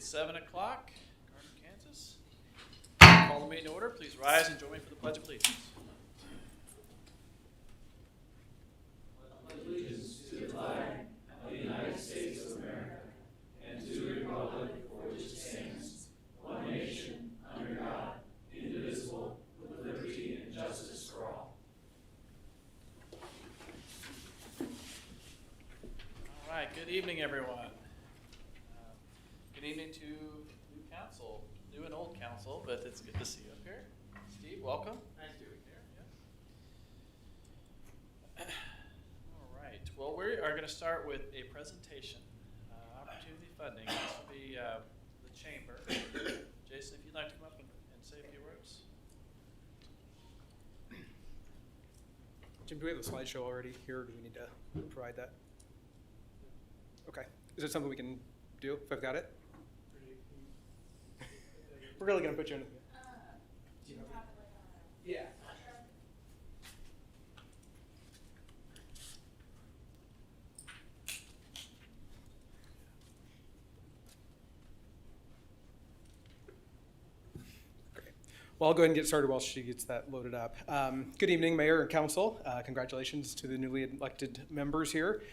It's 7 o'clock, Gardner, Kansas. Call the meeting to order. Please rise and join me for the Pledge of Allegiance. Allegiance to the flag of the United States of America and to the republic for which it stands, one nation, under God, indivisible, with liberty and justice for all. All right, good evening, everyone. Good evening to new council, new and old council, but it's good to see you up here. Steve, welcome. Nice to be here. Yeah. All right, well, we are going to start with a presentation. Opportunity funding. This will be the chamber. Jason, if you'd like to come up and say a few words. Jim, do we have the slideshow already here, or do we need to provide that? Okay. Is it something we can do if I've got it? We're really going to put you in. Yeah. Great. Well, I'll go ahead and get started while she gets that loaded up. Good evening, Mayor and Council. Congratulations to the newly elected members here.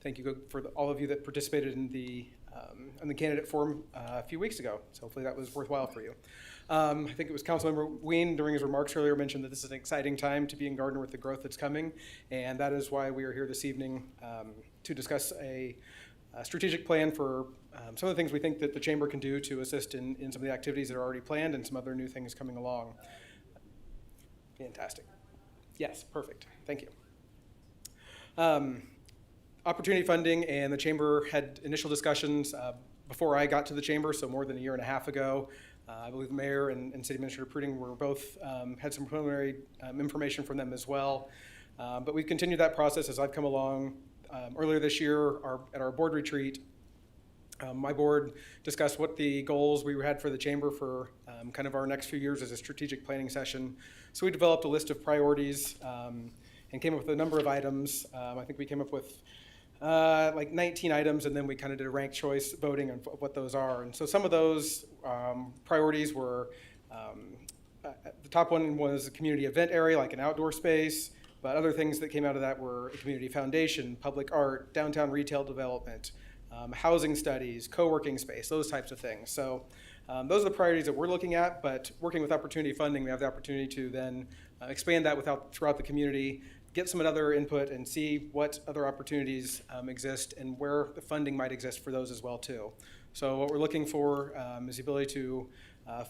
Thank you for all of you that participated in the candidate forum a few weeks ago. So hopefully that was worthwhile for you. I think it was Councilmember Ween during his remarks earlier mentioned that this is an exciting time to be in Gardner with the growth that's coming, and that is why we are here this evening to discuss a strategic plan for some of the things we think that the Chamber can do to assist in some of the activities that are already planned and some other new things coming along. Fantastic. Yes, perfect. Thank you. Opportunity funding and the Chamber had initial discussions before I got to the Chamber, so more than a year and a half ago. I believe the Mayor and City Administrator Pruding were both had some preliminary information from them as well. But we've continued that process as I've come along. Earlier this year at our board retreat, my board discussed what the goals we had for the Chamber for kind of our next few years as a strategic planning session. So we developed a list of priorities and came up with a number of items. I think we came up with like 19 items, and then we kind of did a ranked choice voting on what those are. And so some of those priorities were, the top one was a community event area, like an outdoor space, but other things that came out of that were a community foundation, public art, downtown retail development, housing studies, co-working space, those types of things. So those are the priorities that we're looking at, but working with opportunity funding, we have the opportunity to then expand that throughout the community, get some other input and see what other opportunities exist and where the funding might exist for those as well too. So what we're looking for is the ability to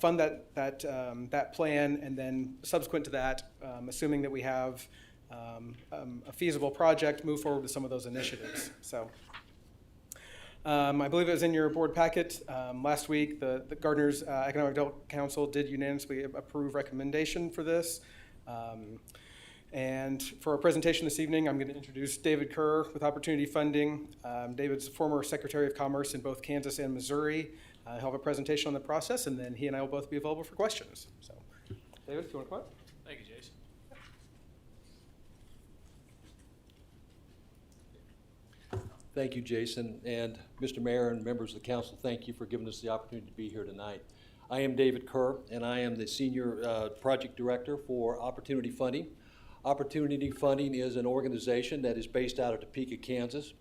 fund that plan, and then subsequent to that, assuming that we have a feasible project, move forward with some of those initiatives. So I believe it was in your board packet last week. The Gardner's Economic Development Council did unanimously approve recommendation for this. And for our presentation this evening, I'm going to introduce David Kerr with Opportunity Funding. David's a former Secretary of Commerce in both Kansas and Missouri. He'll have a presentation on the process, and then he and I will both be available for questions. So, David, if you want to come up. Thank you, Jason. Thank you, Jason, and Mr. Mayor and members of the council, thank you for giving us the opportunity to be here tonight. I am David Kerr, and I am the Senior Project Director for Opportunity Funding. Opportunity Funding is an organization that is based out of Topeka, Kansas.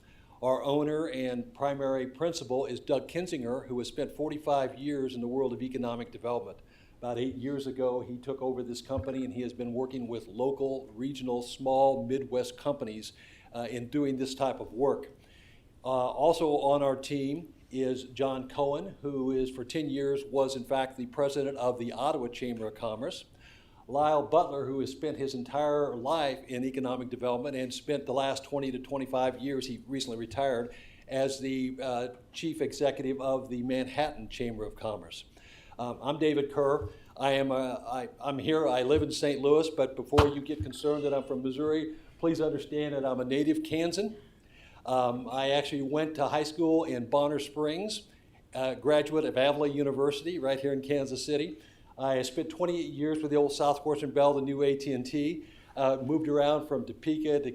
Our owner and primary principal is Doug Kinzinger, who has spent 45 years in the world of economic development. About 8 years ago, he took over this company, and he has been working with local, regional, small, Midwest companies in doing this type of work. Also on our team is John Cohen, who is for 10 years was in fact the president of the Ottawa Chamber of Commerce. Lyle Butler, who has spent his entire life in economic development and spent the last 20 to 25 years, he recently retired, as the chief executive of the Manhattan Chamber of Commerce. I'm David Kerr. I'm here, I live in St. Louis, but before you get concerned that I'm from Missouri, please understand that I'm a native Kansan. I actually went to high school in Bonner Springs, graduate of Avila University right here in Kansas City. I spent 28 years with the old Southwestern Bell, the new AT&T. Moved around from Topeka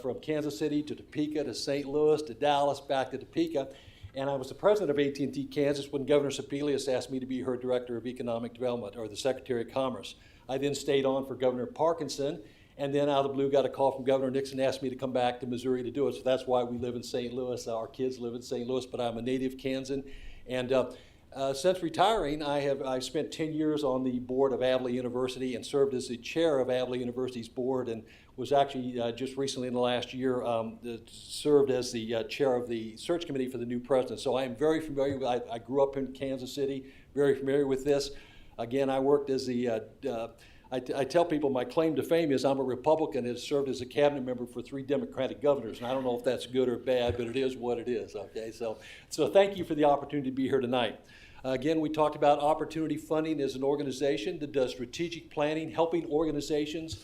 from Kansas City to Topeka to St. Louis to Dallas, back to Topeka. And I was the president of AT&T Kansas when Governor Sebelius asked me to be her Director of Economic Development, or the Secretary of Commerce. I then stayed on for Governor Parkinson, and then out of the blue got a call from Governor Nixon, asked me to come back to Missouri to do it. So that's why we live in St. Louis. Our kids live in St. Louis, but I'm a native Kansan. And since retiring, I've spent 10 years on the board of Avila University and served as the chair of Avila University's board, and was actually just recently in the last year served as the chair of the search committee for the new president. So I am very familiar with, I grew up in Kansas City, very familiar with this. Again, I worked as the, I tell people my claim to fame is I'm a Republican and have served as a cabinet member for 3 Democratic governors. And I don't know if that's good or bad, but it is what it is, okay? So thank you for the opportunity to be here tonight. Again, we talked about Opportunity Funding as an organization that does strategic planning, helping organizations,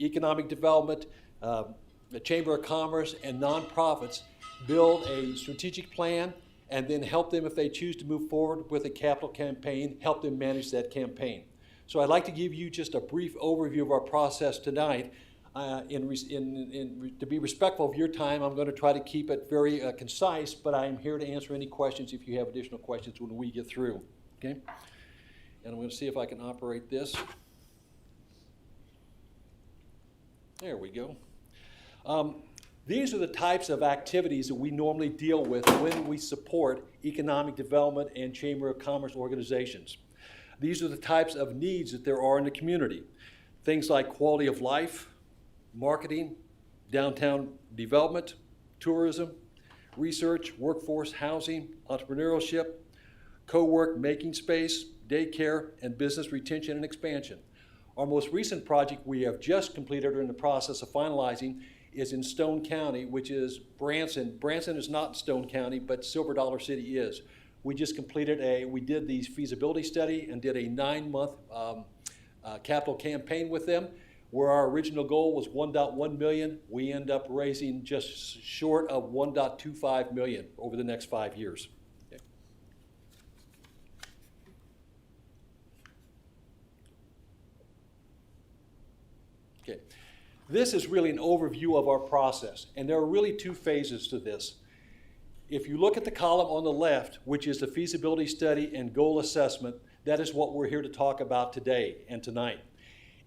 economic development, the Chamber of Commerce, and nonprofits build a strategic plan and then help them, if they choose to move forward with a capital campaign, help them manage that campaign. So I'd like to give you just a brief overview of our process tonight. To be respectful of your time, I'm going to try to keep it very concise, but I'm here to answer any questions if you have additional questions when we get through, okay? And I'm going to see if I can operate this. There we go. These are the types of activities that we normally deal with when we support economic development and Chamber of Commerce organizations. These are the types of needs that there are in the community. Things like quality of life, marketing, downtown development, tourism, research, workforce, housing, entrepreneurship, co-work making space, daycare, and business retention and expansion. Our most recent project we have just completed or in the process of finalizing is in Stone County, which is Branson. Branson is not in Stone County, but Silver Dollar City is. We just completed we did the feasibility study and did a 9-month capital campaign with them, where our original goal was 1.1 million. We end up raising just short of 1.25 million over the next 5 years. Okay. Okay. This is really an overview of our process, and there are really 2 phases to this. If you look at the column on the left, which is the feasibility study and goal assessment, that is what we're here to talk about today and tonight.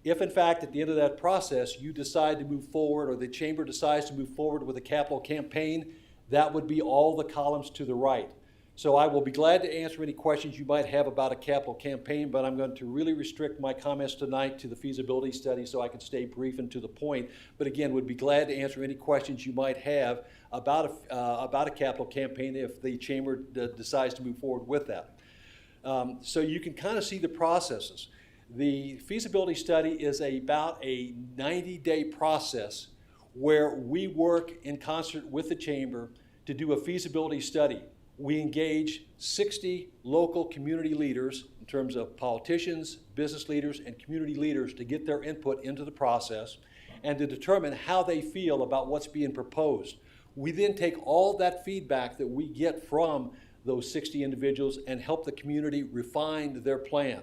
If in fact at the end of that process you decide to move forward, or the chamber decides to move forward with a capital campaign, that would be all the columns to the right. So I will be glad to answer any questions you might have about a capital campaign, but I'm going to really restrict my comments tonight to the feasibility study so I can stay brief and to the point. But again, would be glad to answer any questions you might have about a capital campaign if the chamber decides to move forward with that. So you can kind of see the processes. The feasibility study is about a 90-day process where we work in concert with the chamber to do a feasibility study. We engage 60 local community leaders in terms of politicians, business leaders, and community leaders to get their input into the process and to determine how they feel about what's being proposed. We then take all that feedback that we get from those 60 individuals and help the community refine their plan.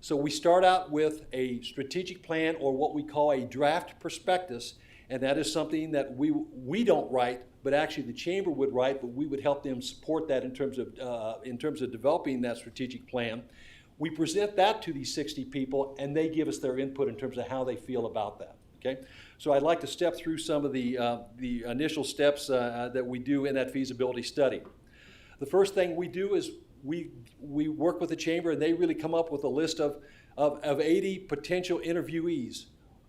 So we start out with a strategic plan, or what we call a draft prospectus, and that is something that we don't write, but actually the chamber would write, but we would help them support that in terms of developing that strategic plan. We present that to these 60 people, and they give us their input in terms of how they feel about that. Okay, so I'd like to step through some of the initial steps that we do in that feasibility study. The first thing we do is we work with the chamber, and they really come up with a list of 80 potential interviewees.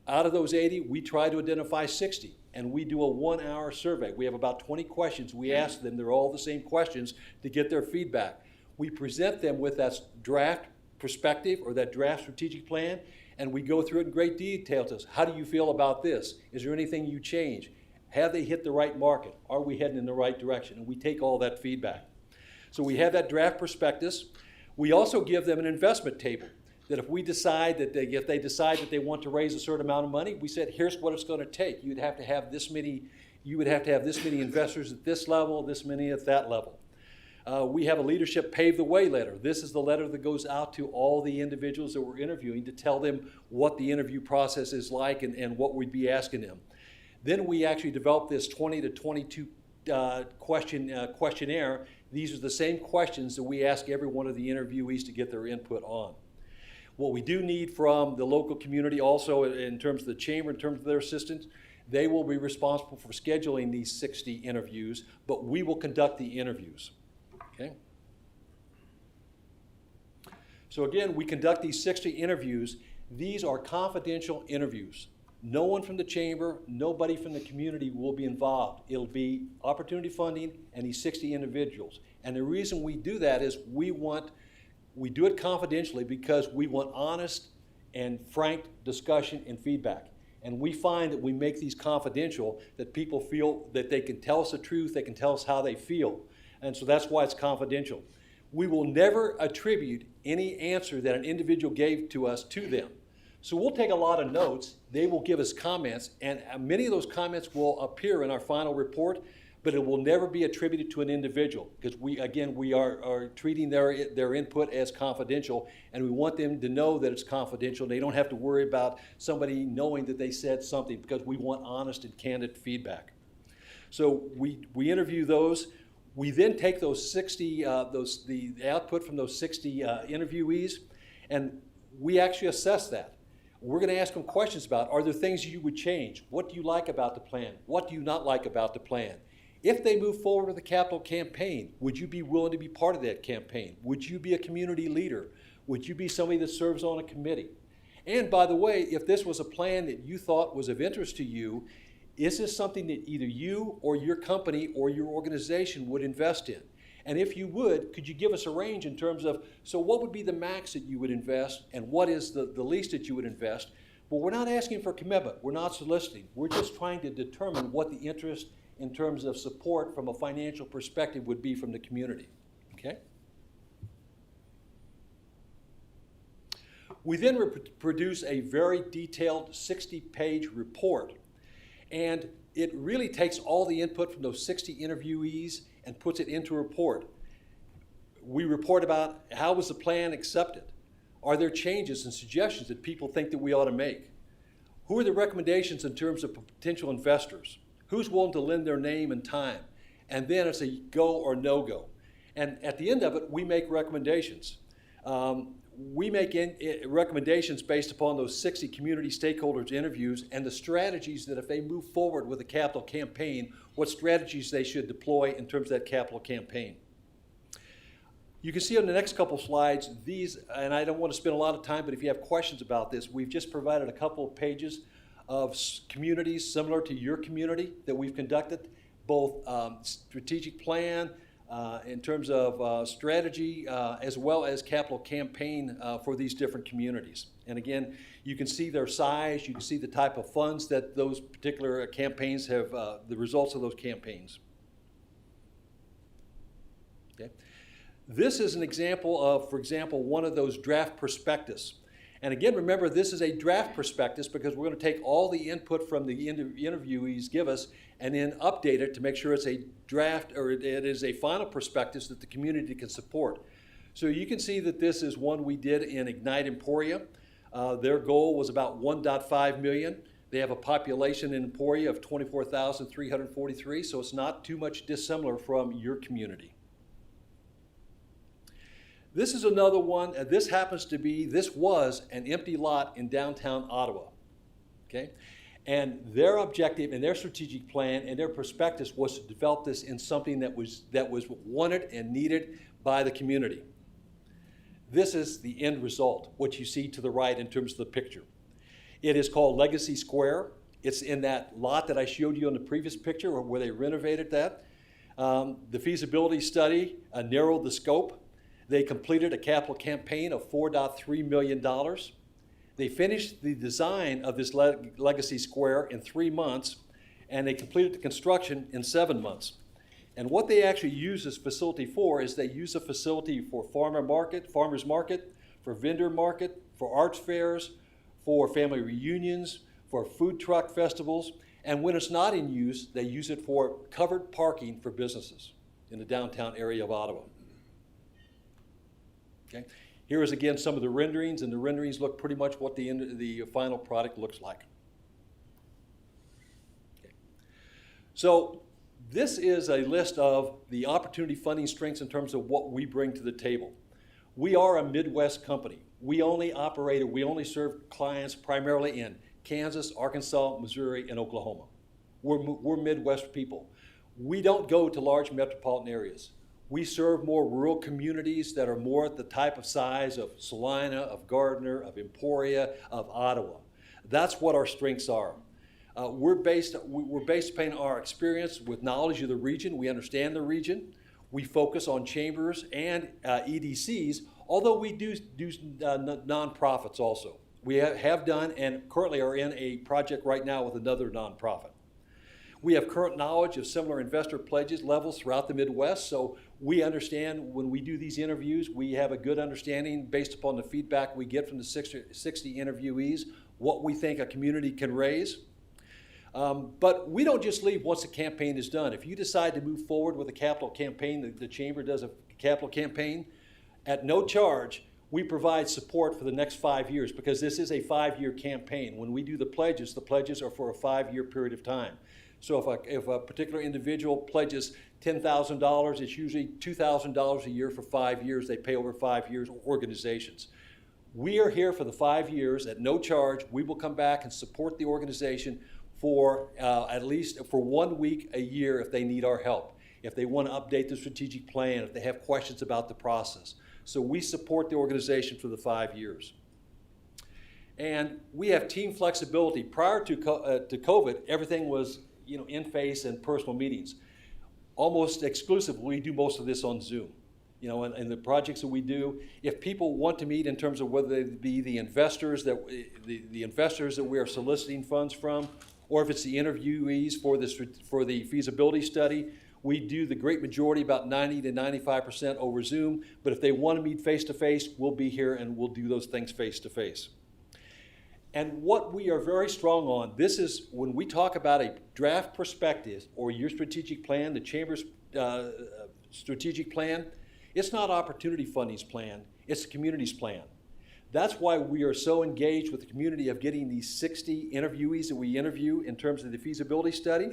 Out of those 80, we try to identify 60, and we do a 1-hour survey. We have about 20 questions. We ask them, they're all the same questions, to get their feedback. We present them with that draft perspective or that draft strategic plan, and we go through it in great detail to us. How do you feel about this? Is there anything you change? Have they hit the right market? Are we heading in the right direction? And we take all that feedback. So we have that draft prospectus. We also give them an investment table. That if we decide that if they decide that they want to raise a certain amount of money, we said, here's what it's going to take. You would have to have this many investors at this level, this many at that level. We have a leadership pave the way letter. This is the letter that goes out to all the individuals that we're interviewing to tell them what the interview process is like and what we'd be asking them. Then we actually develop this 20 to 22 questionnaire, these are the same questions that we ask every one of the interviewees to get their input on. What we do need from the local community also in terms of the chamber, in terms of their assistance, they will be responsible for scheduling these 60 interviews, but we will conduct the interviews, okay? So again, we conduct these 60 interviews. These are confidential interviews. No one from the chamber, nobody from the community will be involved. It'll be opportunity funding and these 60 individuals. And the reason we do that is we do it confidentially because we want honest and frank discussion and feedback. And we find that we make these confidential, that people feel that they can tell us the truth, they can tell us how they feel. And so that's why it's confidential. We will never attribute any answer that an individual gave to us to them. So we'll take a lot of notes, they will give us comments, and many of those comments will appear in our final report, but it will never be attributed to an individual because we are treating their input as confidential, and we want them to know that it's confidential. They don't have to worry about somebody knowing that they said something because we want honest and candid feedback. So we interview those. We then take those 60, the output from those 60 interviewees, and we actually assess that. We're going to ask them questions about, are there things you would change? What do you like about the plan? What do you not like about the plan? If they move forward with a capital campaign, would you be willing to be part of that campaign? Would you be a community leader? Would you be somebody that serves on a committee? And by the way, if this was a plan that you thought was of interest to you, is this something that either you or your company or your organization would invest in? And if you would, could you give us a range in terms of, so what would be the max that you would invest and what is the least that you would invest? But we're not asking for commitment. We're not soliciting. We're just trying to determine what the interest in terms of support from a financial perspective would be from the community, okay? We then produce a very detailed 60-page report, and it really takes all the input from those 60 interviewees and puts it into a report. We report about how was the plan accepted? Are there changes and suggestions that people think that we ought to make? Who are the recommendations in terms of potential investors? Who's willing to lend their name and time? And then it's a go or no go. And at the end of it, we make recommendations. We make recommendations based upon those 60 community stakeholders interviews and the strategies that if they move forward with a capital campaign, what strategies they should deploy in terms of that capital campaign. You can see on the next couple slides, these, and I don't want to spend a lot of time, but if you have questions about this, we've just provided a couple of pages of communities similar to your community that we've conducted, both strategic plan, in terms of strategy, as well as capital campaign for these different communities. And again, you can see their size, you can see the type of funds that those particular campaigns have, the results of those campaigns. Okay. This is an example of, for example, one of those draft prospectus. And again, remember, this is a draft prospectus because we're going to take all the input from the interviewees give us and then update it to make sure it's a draft or it is a final prospectus that the community can support. So you can see that this is one we did in Ignite Emporia. Their goal was about 1.5 million. They have a population in Emporia of 24,343, so it's not too much dissimilar from your community. This is another one. This was an empty lot in downtown Ottawa, okay? And their objective and their strategic plan and their prospectus was to develop this in something that was wanted and needed by the community. This is the end result, what you see to the right in terms of the picture. It is called Legacy Square. It's in that lot that I showed you in the previous picture where they renovated that. The feasibility study narrowed the scope. They completed a capital campaign of $4.3 million. They finished the design of this Legacy Square in 3 months, and they completed the construction in 7 months. And what they actually use this facility for is they use a facility for farmers market, for vendor market, for arts fairs, for family reunions, for food truck festivals, and when it's not in use, they use it for covered parking for businesses in the downtown area of Ottawa. Okay. Here is again some of the renderings, and the renderings look pretty much what the final product looks like. Okay. So This is a list of the opportunity funding strengths in terms of what we bring to the table. We are a Midwest company. We only serve clients primarily in Kansas, Arkansas, Missouri, and Oklahoma. We're Midwest people. We don't go to large metropolitan areas. We serve more rural communities that are more the type of size of Salina, of Gardner, of Emporia, of Ottawa. That's what our strengths are. We're based upon our experience with knowledge of the region. We understand the region. We focus on chambers and EDCs, although we do nonprofits also. We have done and currently are in a project right now with another nonprofit. We have current knowledge of similar investor pledges levels throughout the Midwest, so we understand when we do these interviews, we have a good understanding based upon the feedback we get from the 60 interviewees, what we think a community can raise. But we don't just leave once the campaign is done. If you decide to move forward with a capital campaign, the Chamber does a capital campaign, at no charge, we provide support for the next 5 years because this is a 5-year campaign. When we do the pledges are for a 5-year period of time. So if a particular individual pledges $10,000, it's usually $2,000 a year for 5 years. They pay over 5 years, organizations. We are here for the 5 years at no charge. We will come back and support the organization for at least for 1 week a year if they need our help, if they want to update the strategic plan, if they have questions about the process. So we support the organization for the 5 years. And we have team flexibility. Prior to COVID, everything was in-face and personal meetings. Almost exclusively, we do most of this on Zoom. And the projects that we do, if people want to meet in terms of whether they be the investors that we are soliciting funds from, or if it's the interviewees for the feasibility study, we do the great majority, about 90 to 95% over Zoom. But if they want to meet face-to-face, we'll be here and we'll do those things face-to-face. And what we are very strong on, this is when we talk about a draft prospectus or your strategic plan, the Chamber's strategic plan, it's not opportunity funding's plan, it's the community's plan. That's why we are so engaged with the community of getting these 60 interviewees that we interview in terms of the feasibility study.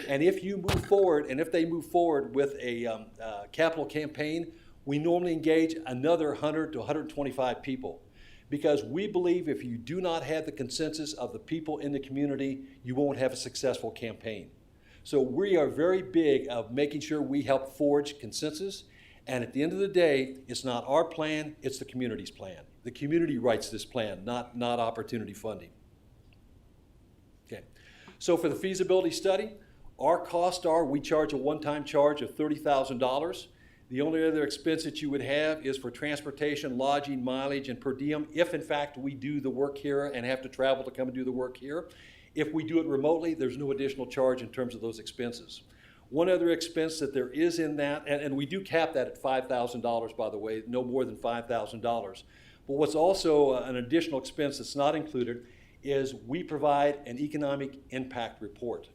And if you move forward, and if they move forward with a capital campaign, we normally engage another 100 to 125 people. Because we believe if you do not have the consensus of the people in the community, you won't have a successful campaign. So we are very big of making sure we help forge consensus. And at the end of the day, it's not our plan, it's the community's plan. The community writes this plan, not opportunity funding. Okay. So for the feasibility study, our costs are, we charge a one-time charge of $30,000. The only other expense that you would have is for transportation, lodging, mileage, and per diem, if in fact we do the work here and have to travel to come and do the work here. If we do it remotely, there's no additional charge in terms of those expenses. One other expense that there is in that, and we do cap that at $5,000, by the way, no more than $5,000. But what's also an additional expense that's not included is we provide an economic impact report.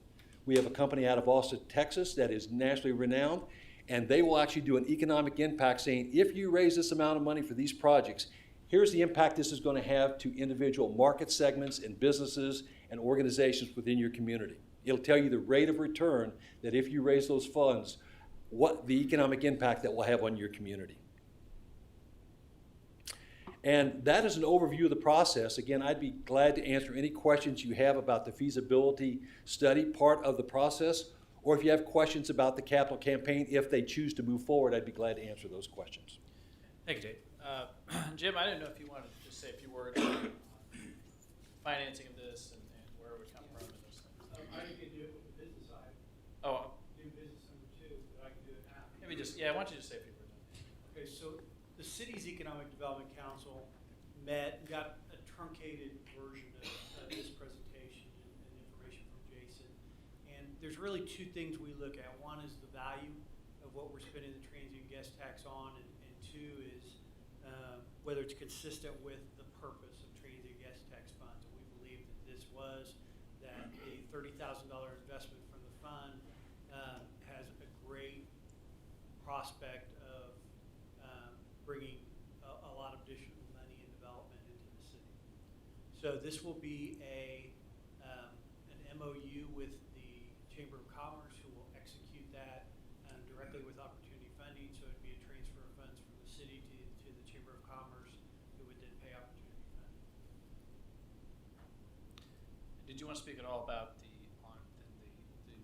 We have a company out of Austin, Texas that is nationally renowned, and they will actually do an economic impact saying, if you raise this amount of money for these projects, here's the impact this is going to have to individual market segments and businesses and organizations within your community. It'll tell you the rate of return that if you raise those funds, what the economic impact that will have on your community. And that is an overview of the process. Again, I'd be glad to answer any questions you have about the feasibility study part of the process, or if you have questions about the capital campaign, if they choose to move forward, I'd be glad to answer those questions. Thank you, Dave. Jim, I didn't know if you wanted to just say a few words on financing of this and where it would come from and those things. I can do it with the business side. Oh, Do business number 2, but I can do it now. maybe just, why don't you just say a few words? Okay, so the city's Economic Development Council met and got a truncated version of this presentation and information from Jason. And there's really 2 things we look at. One is the value of what we're spending the transient guest tax on, and 2 is whether it's consistent with the purpose of transient guest tax funds. And we believe that this was, that a $30,000 investment from the fund has a great prospect of bringing a lot of additional money and development into the city. So this will be an MOU with the Chamber of Commerce, who will execute directly with opportunity funding, so it'd be a transfer of funds from the city to the Chamber of Commerce, who would then pay opportunity funding. Did you want to speak at all about the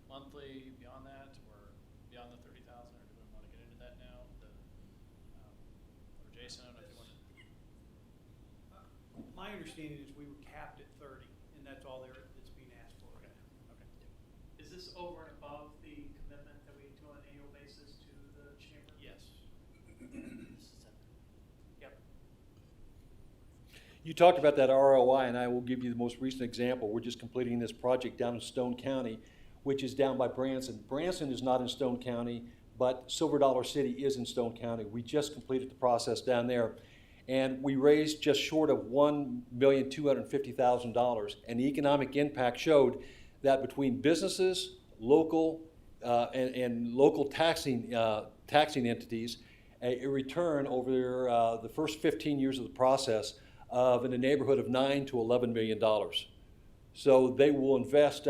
monthly beyond that, or beyond the 30,000, or do we want to get into that now? Or Jason, I don't know if you want to. My understanding is we were capped at 30, and that's all that's being asked for. Okay. Is this over and above the commitment that we do on an annual basis to the chamber? Yes. Yep. You talked about that ROI, and I will give you the most recent example. We're just completing this project down in Stone County, which is down by Branson. Branson is not in Stone County, but Silver Dollar City is in Stone County. We just completed the process down there, and we raised just short of $1,250,000. And the economic impact showed that between businesses, local, and local taxing entities, a return over the first 15 years of the process of in the neighborhood of $9 to $11 million. So they will invest.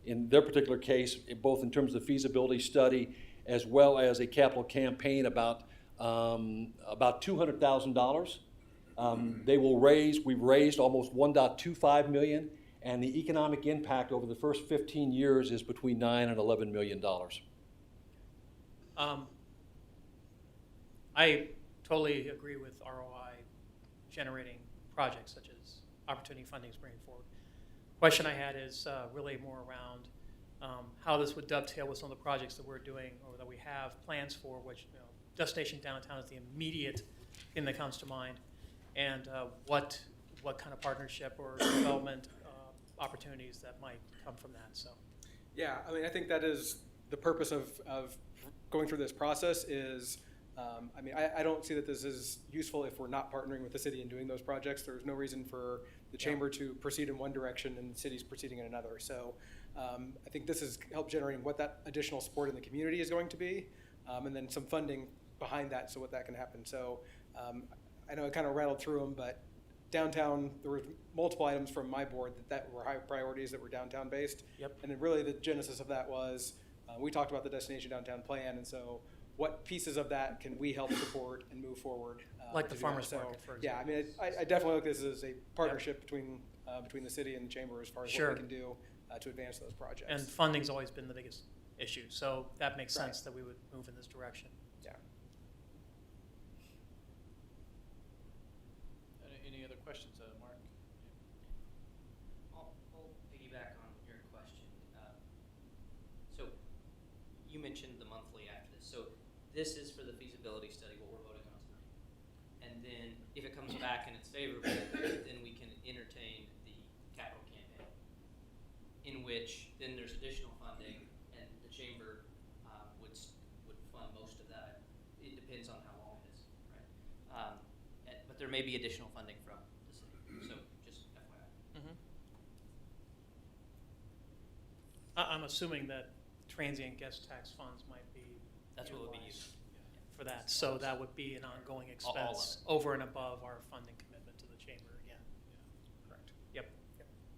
In their particular case, both in terms of feasibility study as well as a capital campaign about $200,000. We've raised almost $1.25 million, and the economic impact over the first 15 years is between $9 and $11 million. I totally agree with ROI generating projects such as opportunity funding is bringing forward. Question I had is really more around how this would dovetail with some of the projects that we're doing or that we have plans for, which, Destination Downtown is the immediate thing that comes to mind, and what kind of partnership or development opportunities that might come from that. So, Yeah, I mean, I think that is the purpose of going through this process is, I don't see that this is useful if we're not partnering with the city and doing those projects. There's no reason for the chamber to proceed in one direction and the city's proceeding in another. So I think this has helped generating what that additional support in the community is going to be, and then some funding behind that so what that can happen. So I know I kind of rattled through them, but downtown, there were multiple items from my board that were high priorities that were downtown based. Yep. And then really the genesis of that was, we talked about the Destination Downtown plan, and so what pieces of that can we help support and move forward? Like the to do farmer's that? So, market, for yeah, I example. mean, I definitely look at this as a partnership between the city and the chamber as far as Sure. what we can do to advance those projects. and funding's always been the biggest issue, so that makes Right. sense that we would move in this direction. Yeah. Any other questions, Mark? I'll piggyback on your question. So you mentioned the monthly after this. So this is for the feasibility study, what we're voting on tonight. And then if it comes back and it's favorable, then we can entertain the capital campaign, in which then there's additional funding, and the chamber would fund most of that. It depends on how long it is, right? But there may be additional funding from the city. So just FYI. I'm assuming that transient guest tax funds might be That's what would be utilized used. for that. So that would be an ongoing All of expense it. over and above our funding commitment to the chamber again. Correct. Yep.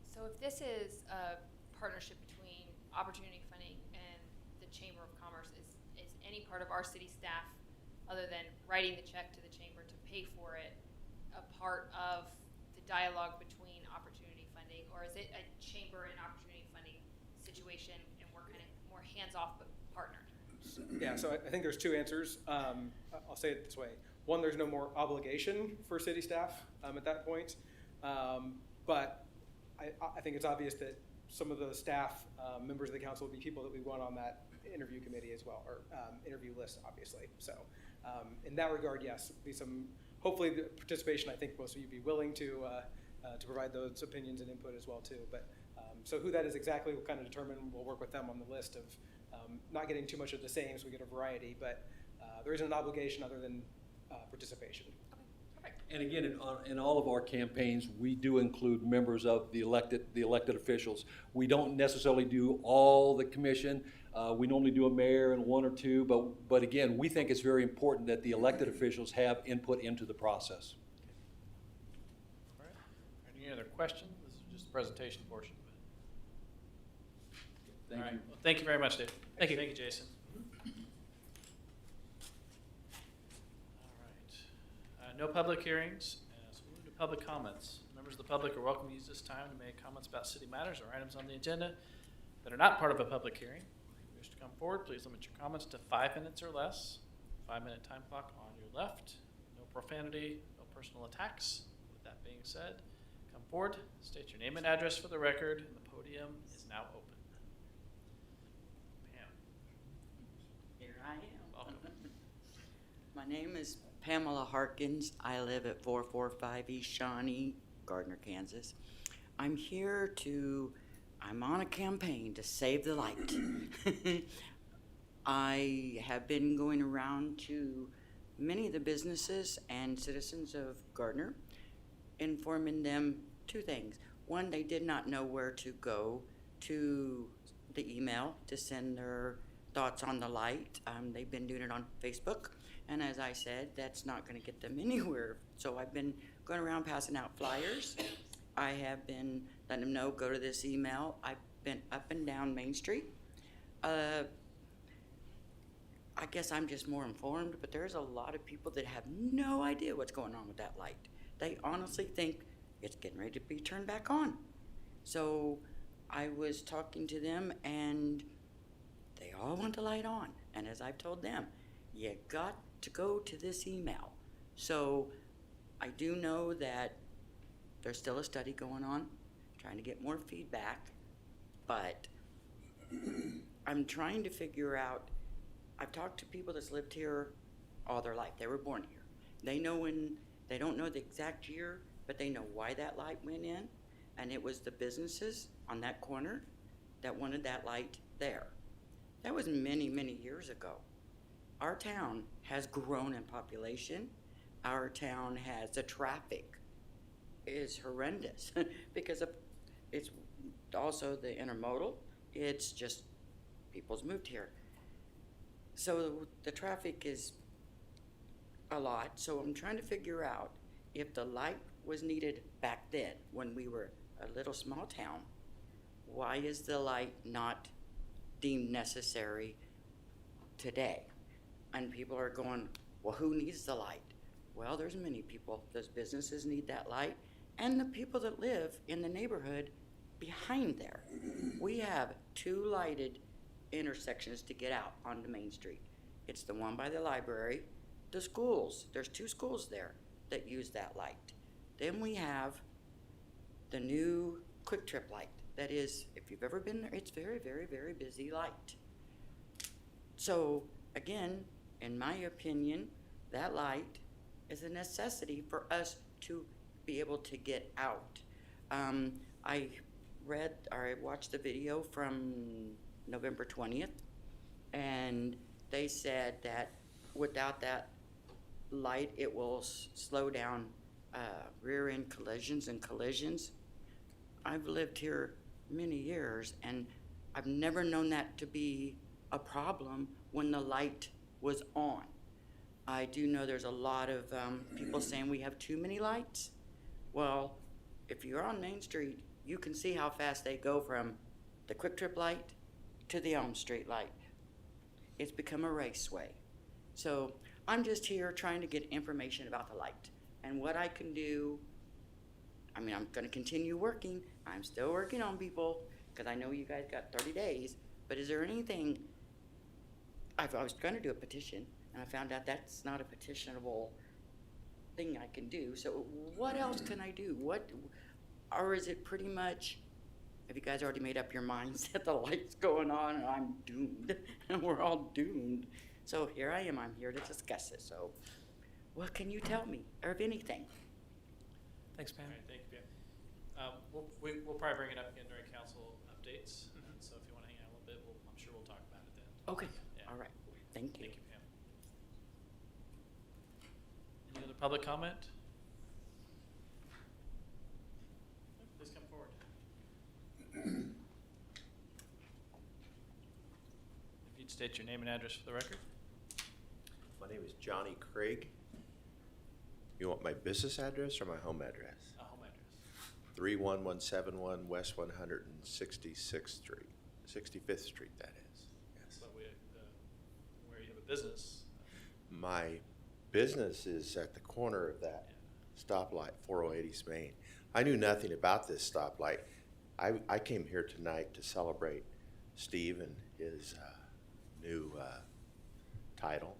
So if this is a partnership between opportunity funding and the Chamber of Commerce, is any part of our city staff, other than writing the check to the chamber to pay for it, a part of the dialogue between opportunity funding, or is it a chamber and opportunity funding situation and we're kind of more hands-off but partnered? Yeah, so I think there's two answers. I'll say it this way. One, there's no more obligation for city staff at that point. But I think it's obvious that some of the staff, members of the council, would be people that we want on that interview committee as well, or interview list, obviously. So in that regard, yes, be some, hopefully the participation, I think most of you be willing to provide those opinions and input as well too. But so who that is exactly, we'll kind of determine. We'll work with them on the list of not getting too much of the same, so we get a variety, but there isn't an obligation other than participation. And again, in all of our campaigns, we do include members of the elected officials. We don't necessarily do all the commission. We normally do a mayor and one or two, but again, we think it's very important that the elected officials have input into the process. All right. Any other questions? This is just the presentation portion of it. Thank All right. you. Well, thank you very much, Dave. Thank you. Thank you, Jason. No public hearings, so we'll move to public comments. Members of the public are welcome to use this time to make comments about city matters or items on the agenda that are not part of a public hearing. If you wish to come forward, please limit your comments to 5 minutes or less. 5-minute time clock on your left. No profanity, no personal attacks. With that being said, come forward, state your name and address for the record, and the podium is now open. Pam, Here I am. welcome. My name is Pamela Harkins. I live at 445 East Shawnee, Gardner, Kansas. I'm on a campaign to save the light. I have been going around to many of the businesses and citizens of Gardner, informing them two things. One, they did not know where to go to the email to send their thoughts on the light. They've been doing it on Facebook, and as I said, that's not going to get them anywhere. So I've been going around passing out flyers. I have been letting them know, go to this email. I've been up and down Main Street. I guess I'm just more informed, but there's a lot of people that have no idea what's going on with that light. They honestly think it's getting ready to be turned back on. So I was talking to them, and they all want the light on. And as I've told them, you got to go to this email. So I do know that there's still a study going on, trying to get more feedback, but I'm trying to figure out. I've talked to people that's lived here all their life. They were born here. They don't know the exact year, but they know why that light went in, and it was the businesses on that corner that wanted that light there. That was many, many years ago. Our town has grown in population. Our town has, the traffic is horrendous because it's also the intermodal. It's just people's moved here. So the traffic is a lot, so I'm trying to figure out if the light was needed back then when we were a little small town, why is the light not deemed necessary today? And people are going, well, who needs the light? Well, there's many people. Those businesses need that light, and the people that live in the neighborhood behind there. We have 2 lighted intersections to get out onto Main Street. It's the one by the library, the schools. There's 2 schools there that use that light. Then we have the new Quick Trip light. That is, if you've ever been there, it's very, very, very busy light. So again, in my opinion, that light is a necessity for us to be able to get out. I watched the video from November 20th, and they said that without that light, it will slow down rear end collisions and collisions. I've lived here many years, and I've never known that to be a problem when the light was on. I do know there's a lot of people saying we have too many lights. Well, if you're on Main Street, you can see how fast they go from the Quick Trip light to the Elm Street light. It's become a raceway. So I'm just here trying to get information about the light and what I can do. I mean, I'm going to continue working. I'm still working on people because I know you guys got 30 days. But is there anything? I was going to do a petition, and I found out that's not a petitionable thing I can do. So what else can I do? Or is it pretty much, have you guys already made up your minds that the light's going on and I'm doomed and we're all doomed? So here I am, I'm here to discuss it. So what can you tell me, or if anything? Thanks, Pam. All right, thank you, Pam. We'll probably bring it up again during council updates. So if you want to hang out a little bit, I'm sure we'll talk about it then. Okay, Yeah. all right, thank you. Thank you, Pam. Any other public comment? Please come forward. If you'd state your name and address for the record. My name is Johnny Craig. You want my business address or my home address? Home address. 31171 West 166th Street, 65th Street, that is. Yes. But where you have a business. My business is at the corner of that stoplight, 408 East Main. I knew nothing about this stoplight. I came here tonight to celebrate Steve and his new title,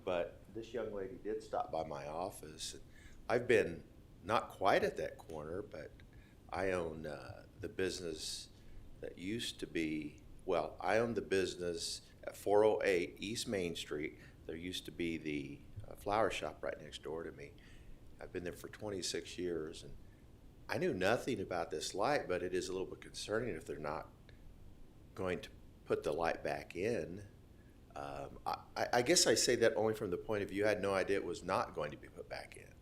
but this young lady did stop by my office. I've been not quite at that corner, but I own the business that used to be, well, I own the business at 408 East Main Street. There used to be the flower shop right next door to me. I've been there for 26 years, and I knew nothing about this light, but it is a little bit concerning if they're not going to put the light back in. I guess I say that only from the point of view I had no idea it was not going to be put back in.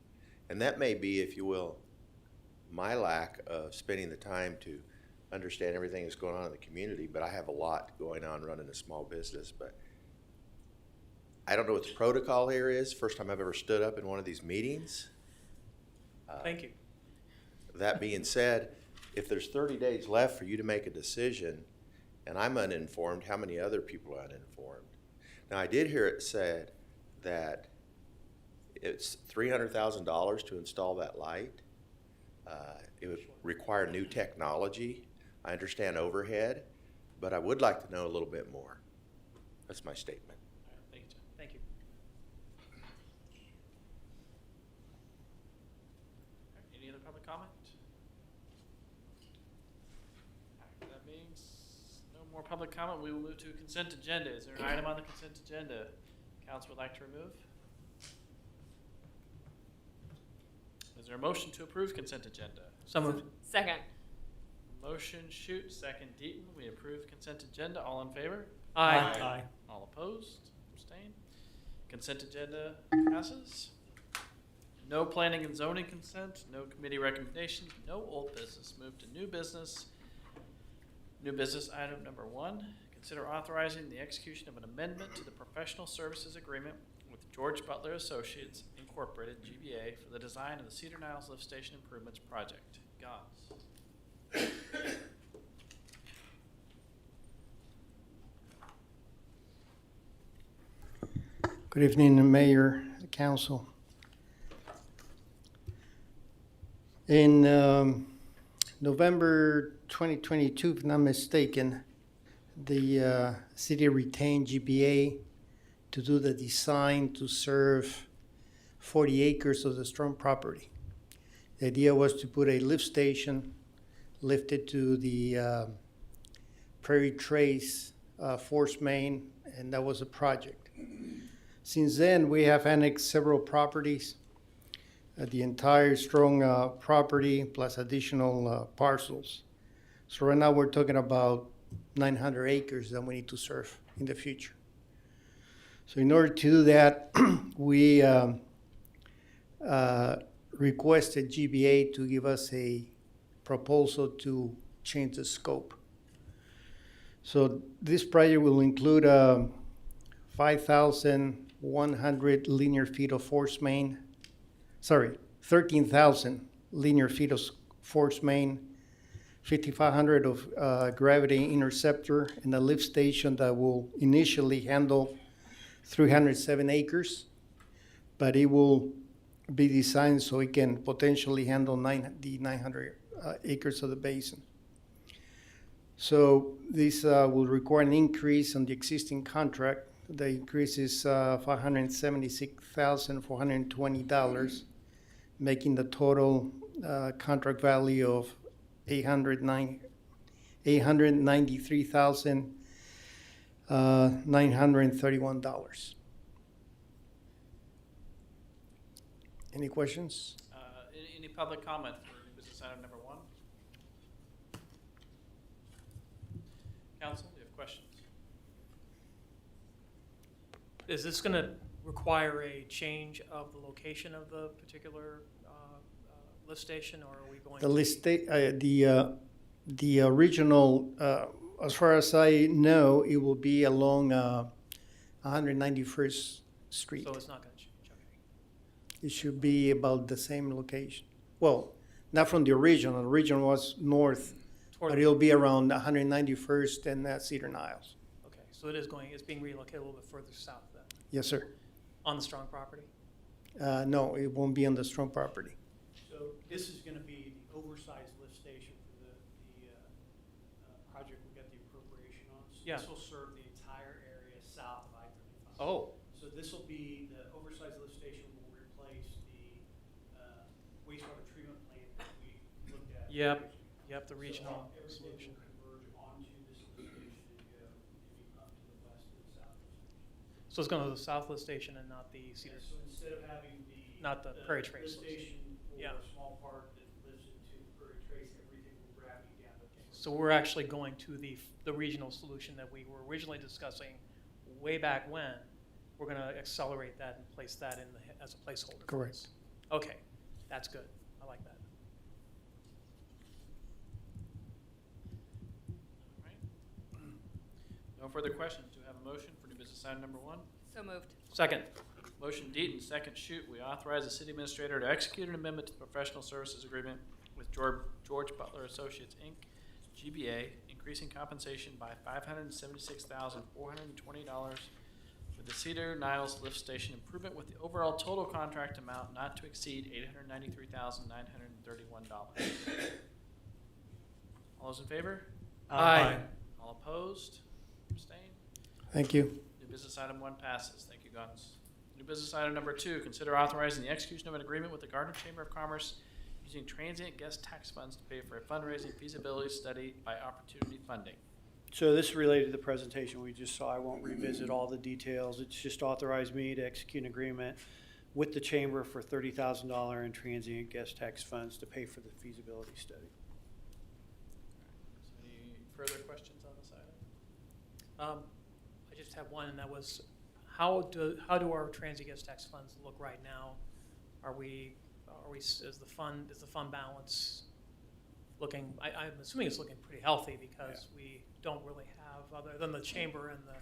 And that may be, if you will, my lack of spending the time to understand everything that's going on in the community, but I have a lot going on running a small business. But I don't know what the protocol here is. First time I've ever stood up in one of these meetings. Thank you. That being said, if there's 30 days left for you to make a decision, and I'm uninformed, how many other people are uninformed? Now, I did hear it said that it's $300,000 to install that light. It would require new technology. I understand overhead, but I would like to know a little bit more. That's my statement. All right, thank you, John. Thank you. All right, any other public comment? All right, that means no more public comment. We will move to consent agenda. Is there an item on the consent agenda council would like to remove? Is there a motion to approve consent agenda? So moved. Second. Motion Shoot, second Deaton. We approve consent agenda. All in favor? Aye. All opposed? Abstain? Consent agenda passes. No planning and zoning consent, no committee recommendations, no old business. Move to new business. New business item number 1, consider authorizing the execution of an amendment to the professional services agreement with George Butler Associates Incorporated, GBA, for the design of the Cedar Niles Lift Station Improvements Project. Goss. Good evening, Mayor, Council. In November 2022, if not mistaken, the city retained GBA to do the design to serve 40 acres of the Strong property. The idea was to put a lift station lifted to the Prairie Trace force main, and that was a project. Since then, we have annexed several properties, the entire Strong property plus additional parcels. So right now we're talking about 900 acres that we need to serve in the future. So in order to do that, we requested GBA to give us a proposal to change the scope. So this project will include 5,100 linear feet of force main, 13,000 linear feet of force main, 5,500 of gravity interceptor, and a lift station that will initially handle 307 acres, but it will be designed so it can potentially handle the 900 acres of the basin. So this will require an increase on the existing contract. The increase is $576,420, making the total contract value of $893,931. Any questions? Any public comment for new business item number 1? Council, do you have questions? Is this going to require a change of the location of the particular lift station, or are we going The to? list, the original, as far as I know, it will be along 191st Street. So it's not going to change, okay. It should be about the same location. Well, not from the original. The original was north, Toward but the- it'll be around 191st and Cedar Niles. Okay, so it's being relocated a little bit further south then, Yes, sir. on the Strong property? No, it won't be on the Strong property. So this is gonna be the oversized lift station for the project we got the appropriation on. So Yeah. this will serve the entire area south of I-35. Oh, So this will be, the oversized lift station will replace the wastewater treatment plant that we looked at. Yep. previously. Yep, the So regional everything solution. will converge onto this lift station and go maybe up to the west and south lift station. So it's going to the south lift station and not the Cedar. So instead of having Not the Prairie Trace lift station for Yeah. a small part that lives into Prairie Trace, everything will gravity down. So we're actually going to the regional solution that we were originally discussing way back when. We're going to accelerate that and place that in as a placeholder. for Correct. this. Okay, that's good. I like that. All right. No further questions. Do we have a motion for new business item number 1? So moved. Second. Motion Deaton, second Shoot. We authorize the city administrator to execute an amendment to the professional services agreement with George Butler Associates, Inc., GBA, increasing compensation by $576,420 for the Cedar Niles Lift Station improvement with the overall total contract amount not to exceed $893,931. All those in favor? Aye. All opposed? Abstain? Thank you. New business item 1 passes. Thank you, Guns. New business item number 2, consider authorizing the execution of an agreement with the Gardner Chamber of Commerce using transient guest tax funds to pay for a fundraising feasibility study by opportunity funding. So this is related to the presentation we just saw. I won't revisit all the details. It's just authorized me to execute an agreement with the chamber for $30,000 in transient guest tax funds to pay for the feasibility study. So any further questions on this item? I just have one, and that was, how do our transient guest tax funds look right now? Is the fund balance looking, I'm assuming it's looking pretty healthy because we don't really have, other than the chamber and the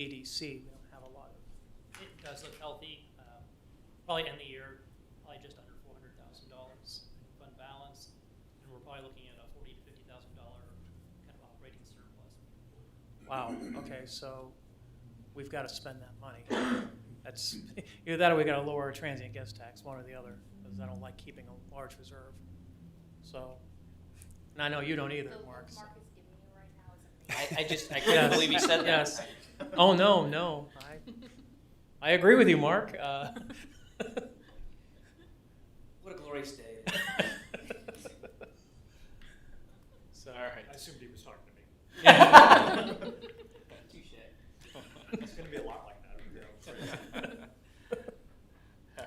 EDC, we don't have a lot of. It does look healthy. Probably end the year, probably just under $400,000 in fund balance, and we're probably looking at a $40,000 to $50,000 kind of operating surplus. Wow, okay, so we've got to spend that money. That's, either that or we got to lower our transient guest tax, one or the other, because I don't like keeping a large reserve. So, and I know you don't either, The Mark. look so- Mark is giving you right now is amazing. I couldn't believe he said that. Yes. Oh, no. I agree with you, Mark. What a glorious day. So, all right. I assumed he was talking to me. Touche. It's going to be a lot like that. All right.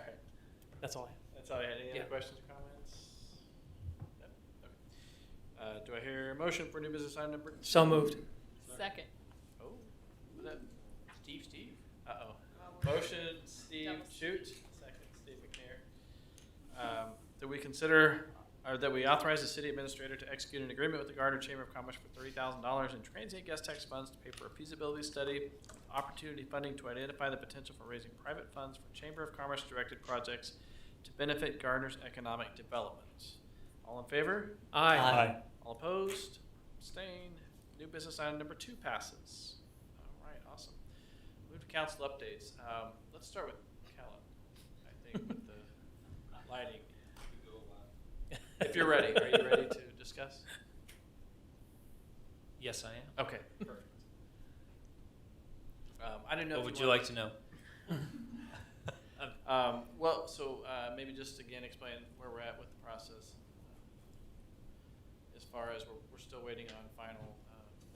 That's all I have. That's all I had. Any Yeah. other questions or comments? No? Okay. Do I hear a motion for new business item number 2? So moved. Second. Oh, was that Steve? Uh-oh. Well, Motion, Steve, That was- shoot. Second, Steve McNair. That we consider, or that we authorize the city administrator to execute an agreement with the Gardner Chamber of Commerce for $30,000 in transient guest tax funds to pay for a feasibility study, opportunity funding to identify the potential for raising private funds for Chamber of Commerce directed projects to benefit Gardner's economic development. All in favor? Aye. All opposed? Abstained? New business item number 2 passes. All right, awesome. Move to council updates. Let's start with Kellen, I think, with the lighting. If you're ready, are you ready to discuss? Yes, I am. Okay, perfect. I didn't know. What would you like to know? Well, so maybe just again explain where we're at with the process. As far as we're still waiting on final.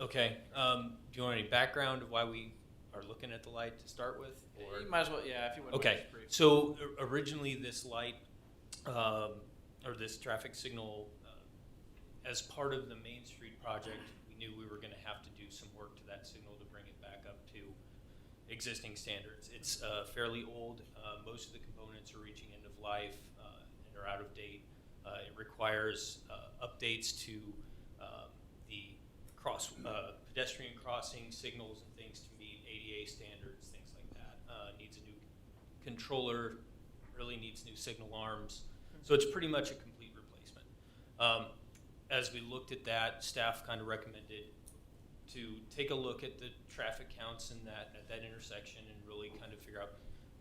Okay. Do you want any background of why we are looking at the light to start with? Or? You might as well, yeah, if you would. Okay. So originally, this light or this traffic signal, as part of the Main Street project, we knew we were going to have to do some work to that signal to bring it back up to existing standards. It's fairly old. Most of the components are reaching end of life and are out of date. It requires updates to the pedestrian crossing signals and things to meet ADA standards, things like that. Needs a new controller, really needs new signal arms. So it's pretty much a complete replacement. As we looked at that, staff kind of recommended to take a look at the traffic counts in at that intersection and really kind of figure out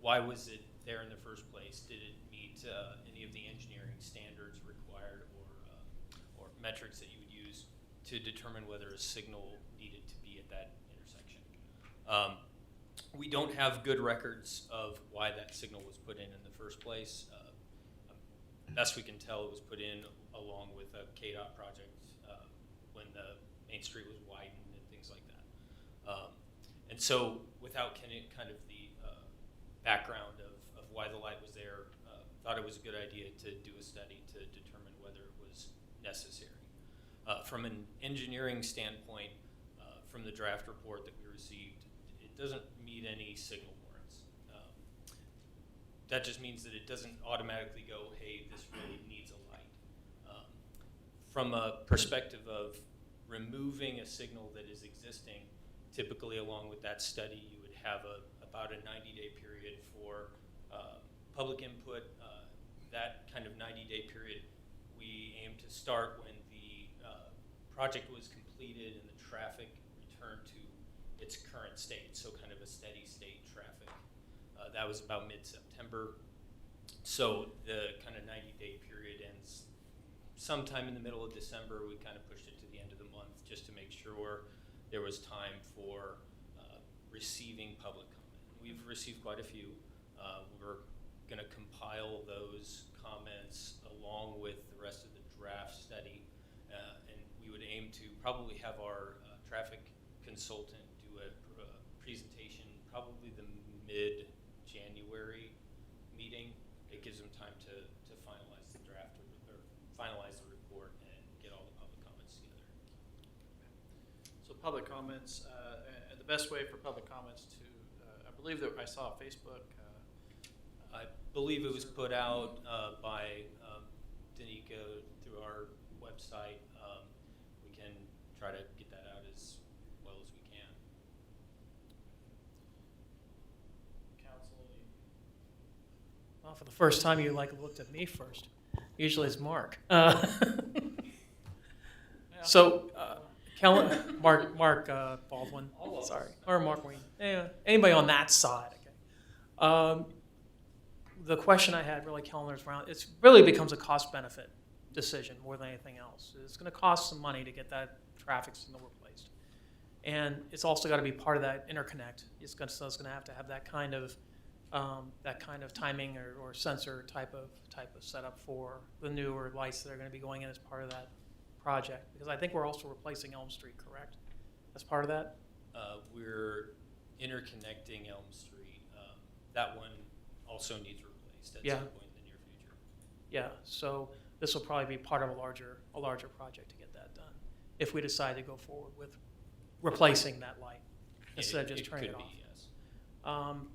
why was it there in the first place? Did it meet any of the engineering standards required or metrics that you would use to determine whether a signal needed to be at that intersection? We don't have good records of why that signal was put in the first place. Best we can tell, it was put in along with a KDOT project when the Main Street was widened and things like that. And so without kind of the background of why the light was there, thought it was a good idea to do a study to determine whether it was necessary. From an engineering standpoint, from the draft report that we received, it doesn't meet any signal warrants. That just means that it doesn't automatically go, hey, this really needs a light. From a perspective of removing a signal that is existing, typically along with that study, you would have about a 90-day period for public input. That kind of 90-day period, we aim to start when the project was completed and the traffic returned to its current state, so kind of a steady state traffic. That was about mid-September. So the kind of 90-day period ends sometime in the middle of December. We kind of pushed it to the end of the month just to make sure there was time for receiving public comment. We've received quite a few. We're going to compile those comments along with the rest of the draft study, and we would aim to probably have our traffic consultant do a presentation probably the mid-January meeting. It gives them time to finalize the draft or finalize the report and get all the public comments together. So public comments, and the best way for public comments to, I believe that I saw Facebook. I believe it was put out by Danica through our website. We can try to get that out as well as we can. Council, Well, for the first time, you looked at me first. Usually it's Mark. So, Mark Baldwin, sorry, or Mark Wayne. Anybody on that side? Okay. The question I had really, Kellner's around. It really becomes a cost-benefit decision more than anything else. It's going to cost some money to get that traffic signal replaced, and it's also got to be part of that interconnect. It's going to have that kind of timing or sensor type of setup for the newer lights that are going to be going in as part of that project. Because I think we're also replacing Elm Street, correct? As part of that? We're interconnecting Elm Street. That one also needs replaced at Yeah. some point in the near future. Yeah. So this will probably be part of a larger project to get that done. If we decide to go forward with replacing that light instead of just turning it off. Could be, yes.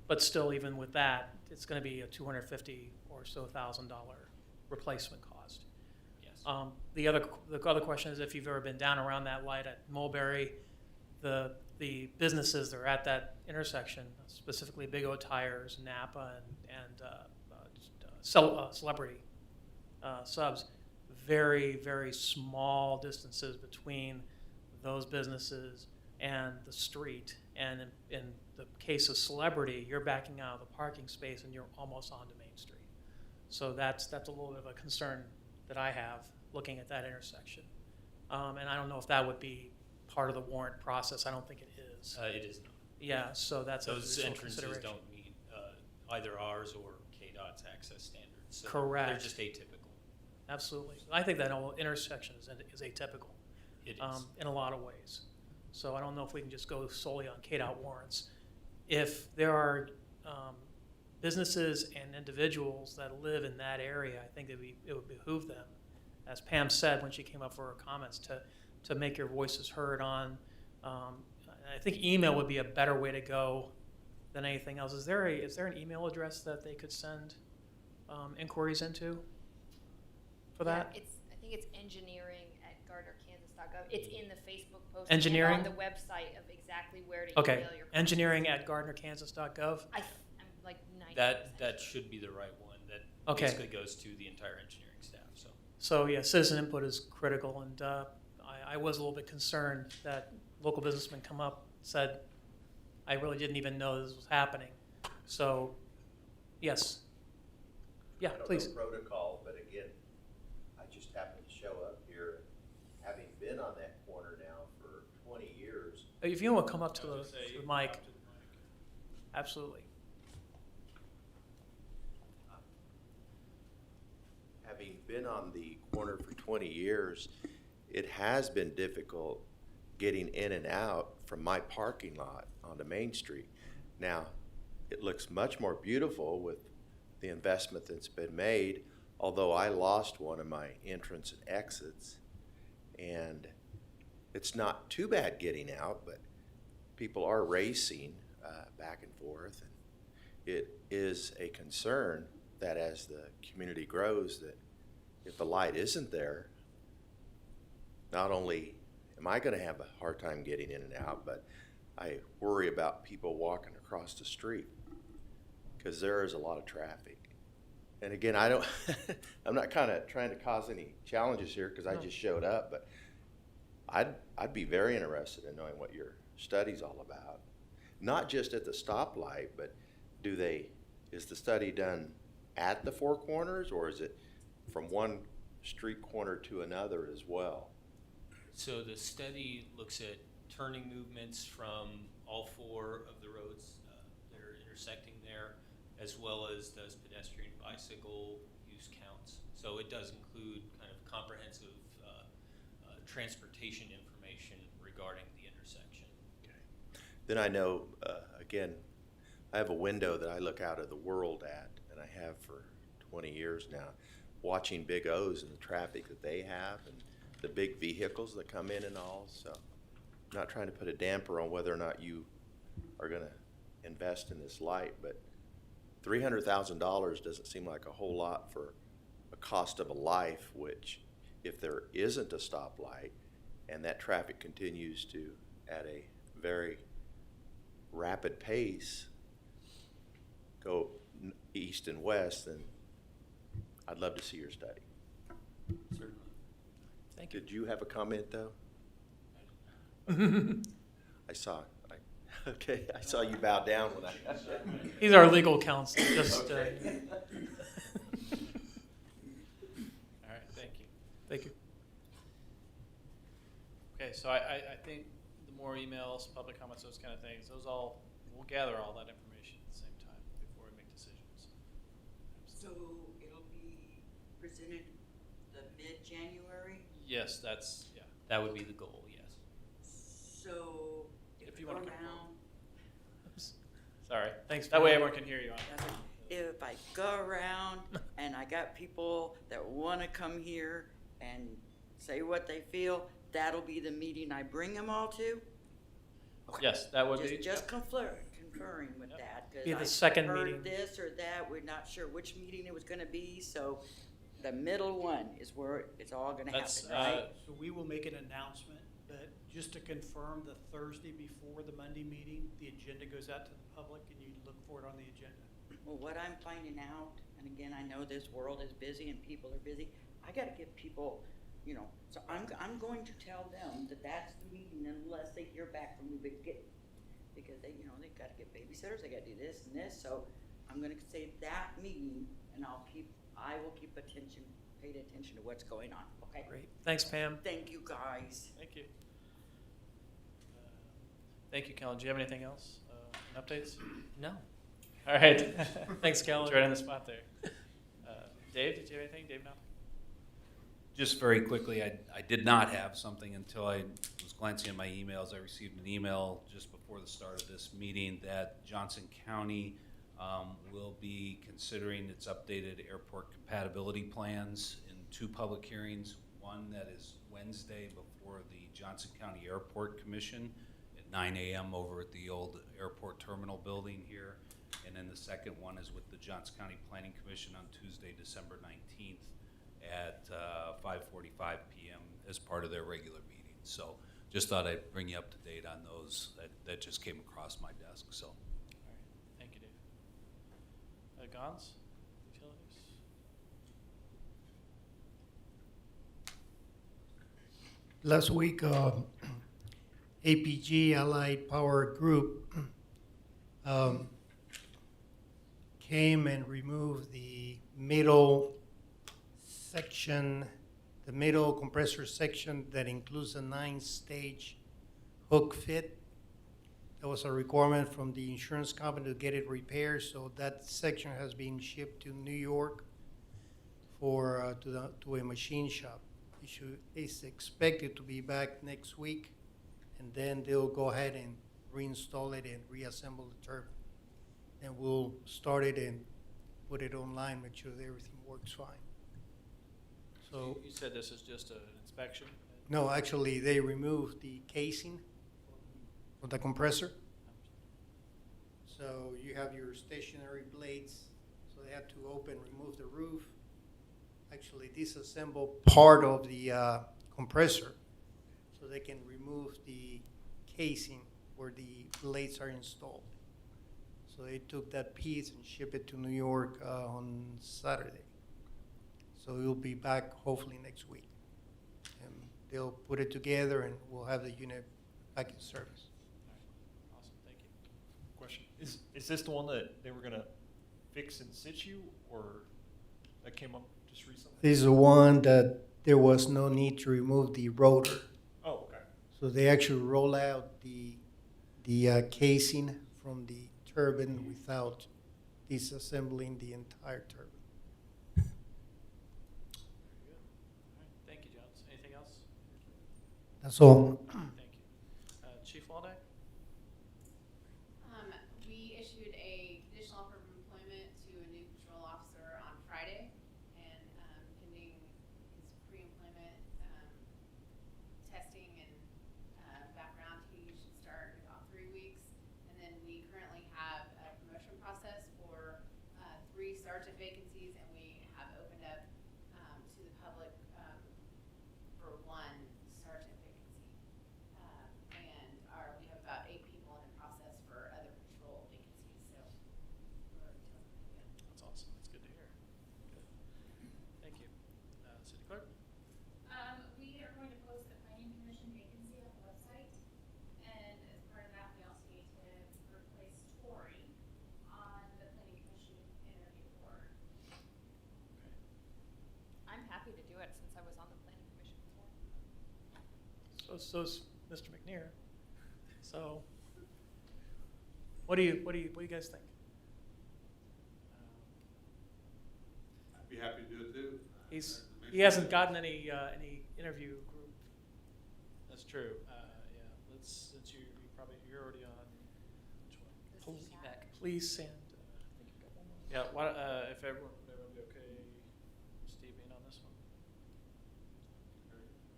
But still, even with that, it's going to be a $250,000 or so replacement cost. Yes. The other question is if you've ever been down around that light at Mulberry, the businesses that are at that intersection, specifically Big O Tires, Napa, and Celebrity Subs, very, very small distances between those businesses and the street. And in the case of Celebrity, you're backing out of the parking space and you're almost onto Main Street. So that's a little bit of a concern that I have looking at that intersection. And I don't know if that would be part of the warrant process. I don't think it is. It is not. Yeah, so that's Those a entrances consideration. don't meet either ours or KDOT's access standards. So Correct. They're just atypical. Absolutely. I think that whole intersection is atypical It is. in a lot of ways. So I don't know if we can just go solely on KDOT warrants. If there are businesses and individuals that live in that area, I think it would behoove them, as Pam said when she came up for her comments, to make your voices heard on. I think email would be a better way to go than anything else. Is there an email address that they could send inquiries into for that? Yeah, I think it's engineering@gardnerkansas.gov. It's in the Facebook post. Engineering? And on the website of exactly where to Okay, email your comments. engineering@gardnerkansas.gov. I'm like 90%. That should be the right one. That Okay. basically goes to the entire engineering staff. So yeah, citizen input is critical, and I was a little bit concerned that local businessmen come up and said, I really didn't even know this was happening. So Yes. Yeah, I don't please. know protocol, but again, I just happened to show up here, having been on that corner now for 20 years. If you want to come up to I the, was gonna say, to you the come mic, up to the mic. absolutely. Having been on the corner for 20 years, it has been difficult getting in and out from my parking lot onto Main Street. Now, it looks much more beautiful with the investment that's been made, although I lost one of my entrance and exits. And it's not too bad getting out, but people are racing back and forth. And it is a concern that as the community grows, that if the light isn't there, not only am I going to have a hard time getting in and out, but I worry about people walking across the street because there is a lot of traffic. And again, I don't, I'm not kind of trying to cause any challenges here because I just showed up, but I'd be very interested in knowing what your study's all about. Not just at the stoplight, but is the study done at the four corners, or is it from one street corner to another as well? So the study looks at turning movements from all four of the roads that are intersecting there, as well as does pedestrian bicycle use counts. So it does include kind of comprehensive transportation information regarding the intersection. Okay. Then I know, again, I have a window that I look out of the world at, and I have for 20 years now, watching Big O's and the traffic that they have and the big vehicles that come in and all. So I'm not trying to put a damper on whether or not you are going to invest in this light, but $300,000 doesn't seem like a whole lot for a cost of a life, which if there isn't a stoplight and that traffic continues to at a very rapid pace go east and west, then I'd love to see your study. Certainly. Thank you. Did you have a comment though? I saw you bow down when I. He's our legal counsel, just, Okay. All right, thank you. thank you. Okay, so I think the more emails, public comments, those kind of things, we'll gather all that information at the same time before we make decisions. So it'll be presented the mid-January? Yes, yeah. That would be the goal, yes. So If if you you go wanna come around, Oops. Sorry. Thanks, That way Pam. everyone can hear you on it. if I go around and I got people that want to come here and say what they feel, that'll be the meeting I bring them all to? Okay. Yes, that would be. Just conferring with Yep. that, Be the because second I meeting. heard this or that, we're not sure which meeting it was gonna be, so the middle one is where it's all gonna That's, happen, right? So we will make an announcement, but just to confirm, the Thursday before the Monday meeting, the agenda goes out to the public and you look for it on the agenda. Well, what I'm finding out, and again, I know this world is busy and people are busy, I gotta give people, so I'm going to tell them that that's the meeting unless they hear back from me, because they gotta get babysitters, they gotta do this and this, so I'm gonna say that meeting, and I will keep paid attention to what's going on, okay? Great. Thanks, Pam. Thank you, guys. Thank you. Thank you, Kellen. Do you have anything else? Updates? No. All right. Thanks, Kellen. It's right on the spot there. Dave, did you have anything? Dave, no? Just very quickly, I did not have something until I was glancing at my emails. I received an email just before the start of this meeting that Johnson County will be considering its updated airport compatibility plans in 2 public hearings. One that is Wednesday before the Johnson County Airport Commission at 9 a.m. over at the old airport terminal building here. And then the second one is with the Johnson County Planning Commission on Tuesday, December 19th at 5:45 p.m. as part of their regular meeting. So just thought I'd bring you up to date on those. That just came across my desk. So. All right. Thank you, Dave. Gons? Utilities? Last week, APG, Allied Power Group, came and removed the middle section, the middle compressor section that includes a 9-stage hook fit. There was a requirement from the insurance company to get it repaired, so that section has been shipped to New York for to a machine shop. It's expected to be back next week, and then they'll go ahead and reinstall it and reassemble the turbine. And we'll start it and put it online, make sure that everything works fine. So, You said this is just an inspection? no, actually, they removed the casing of the compressor. So you have your stationary blades, so they have to remove the roof, actually disassemble part of the compressor, so they can remove the casing where the blades are installed. So they took that piece and shipped it to New York on Saturday. So it'll be back hopefully next week. And they'll put it together and we'll have the unit back in service. Awesome, thank you. Question, is this the one that they were gonna fix in situ, or that came up just recently? This is the one that there was no need to remove the rotor. Oh, okay. So they actually roll out the casing from the turbine without disassembling the entire turbine. Very good. All right, thank you, Jones. Anything else? That's all. Thank you. Chief Waldeck? We issued a conditional offer of employment to a new patrol officer on Friday, and pending his pre-employment testing and background, he should start in about 3 weeks. And then we currently have a promotion process for 3 sergeant vacancies, and we have opened up to the public for 1 sergeant vacancy. And we have about 8 people in the process for other patrol vacancies, so we're That's awesome. That's good to hear. Good. Thank you. City Clerk? We are going to post the planning commission vacancy on the website, and as part of that, we also need to replace Tori on the planning commission interview board. I'm happy to do it since I was on the planning commission before. So's Mr. McNair. So, what do you guys think? I'd be happy to do it too. He hasn't gotten any interview group. That's true. Yeah, since you're already on, which one? Please send. Yeah, if everyone would be okay, Steve being on this one?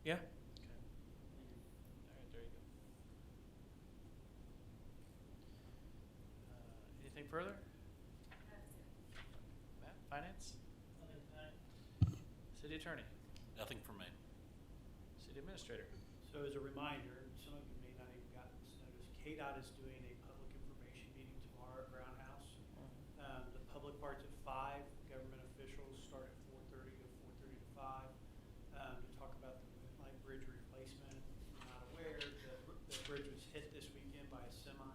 Yeah. Okay. All right, there you go. Anything further? Matt, Finance? City Attorney? Nothing from me. City Administrator? So as a reminder, some of you may not even gotten this notice, KDOT is doing a public information meeting tomorrow at Brown House. The public part's at 5, government officials start at 4:30 to 5, to talk about the Moonlight Bridge replacement. If you're not aware, the bridge was hit this weekend by a semi.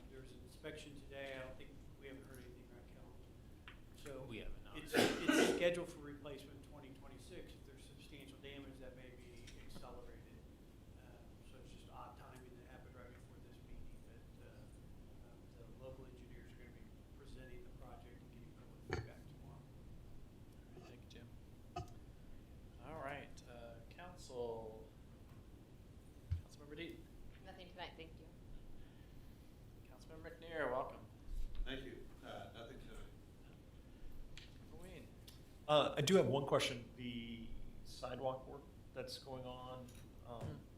There was an inspection today. I don't think, we haven't heard anything, right, Kellen? So We haven't, no. it's scheduled for replacement in 2026. If there's substantial damage, that may be accelerated. So it's just odd timing that happened right before this meeting, but the local engineers are going to be presenting the project and getting public feedback tomorrow. Thank you, Jim. All right, Councilmember Deaton. Nothing tonight, thank you. Councilmember McNair, welcome. Thank you. Nothing tonight. Wayne. I do have one question. The sidewalk work that's going on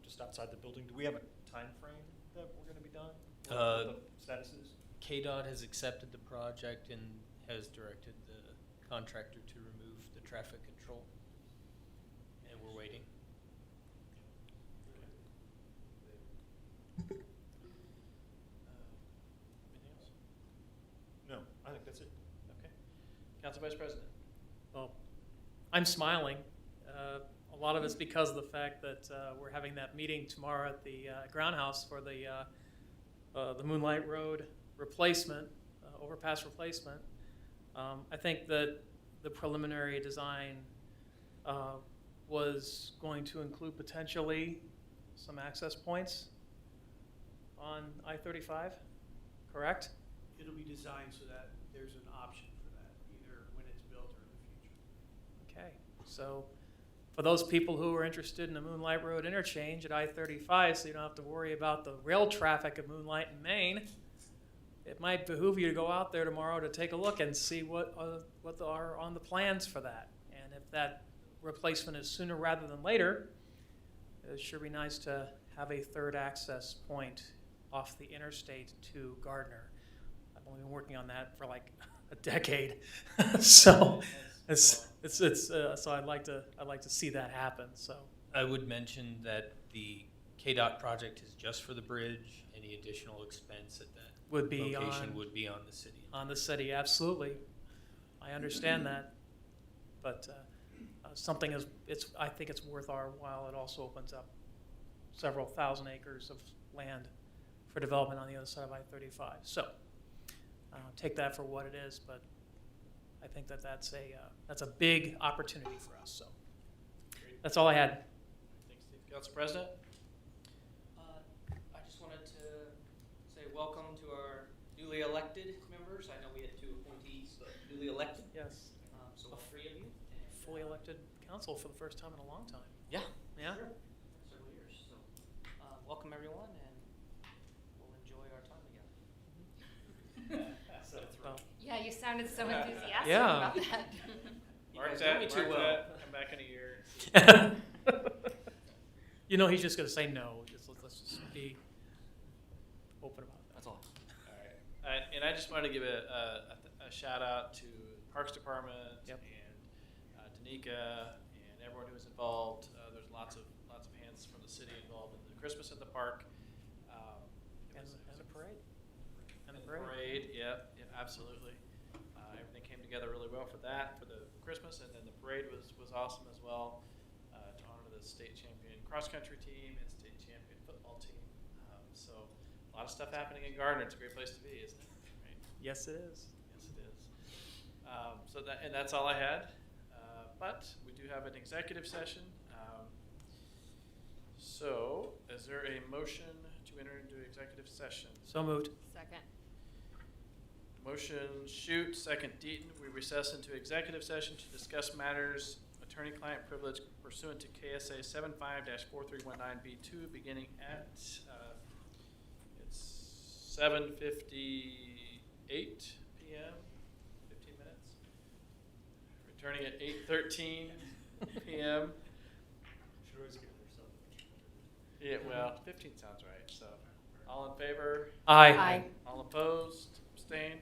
just outside the building, do we have a time frame that we're going to be done? What the status is? KDOT has accepted the project and has directed the contractor to remove the traffic control. And we're waiting. Anything else? No, I think that's it. Okay. Council Vice President? Well, I'm smiling. A lot of it's because of the fact that we're having that meeting tomorrow at the Ground House for the Moonlight Road replacement. overpass replacement. I think that the preliminary design was going to include potentially some access points on I-35, correct? It'll be designed so that there's an option for that, either when it's built or in the future. Okay, so for those people who are interested in the Moonlight Road interchange at I-35, so you don't have to worry about the rail traffic of Moonlight in Maine, it might behoove you to go out there tomorrow to take a look and see what are on the plans for that. And if that replacement is sooner rather than later, it should be nice to have a third access point off the interstate to Gardner. I've only been working on that for like a decade, so so I'd like to see that happen. So I would mention that the KDOT project is just for the bridge. Any additional expense at that would be location on would be on the city. on the city, absolutely. I understand that, but something is I think it's worth our while. It also opens up several thousand acres of land for development on the other side of I-35. So take that for what it is, but I think that that's a big opportunity for us. So that's all I had. Thanks, Steve. Council President? I just wanted to say welcome to our newly elected members. I know we had 2 appointees, but newly elected. Yes. So all 3 of you. And, Fully elected council for the first time in a long time. Yeah. Yeah. Sure. Several years. So welcome everyone, and we'll enjoy our time together. Well, Yeah, you sounded so enthusiastic Yeah. about that. You Mark guys know me that, too mark well. that, come back in a year. you know he's just going to say no. Let's just be open about that. That's all. All right. And I just wanted to give a shout out to Parks Department Yep. and Danica and everyone who was involved. There's lots of hands from the city involved in the Christmas at the park. And the parade. And the parade. parade. Yep, absolutely. Everything came together really well for that, for the Christmas, and then the parade was awesome as well, to honor the state champion cross-country team and state champion football team. So a lot of stuff happening in Gardner. It's a great place to be, isn't it? Right? Yes, it is. Yes, it is. So that's all I had. But we do have an executive session. So is there a motion to enter into executive session? So moved. Second. Motion Shoot, second Deaton. We recess into executive session to discuss matters attorney-client privilege pursuant to KSA 75-4319B2, beginning at it's 7:58 p.m. 15 minutes. Returning at 8:13 p.m. Should always give yourself. Yeah, well, 15 sounds right. So, all in favor? Aye. Aye. All opposed? Abstain?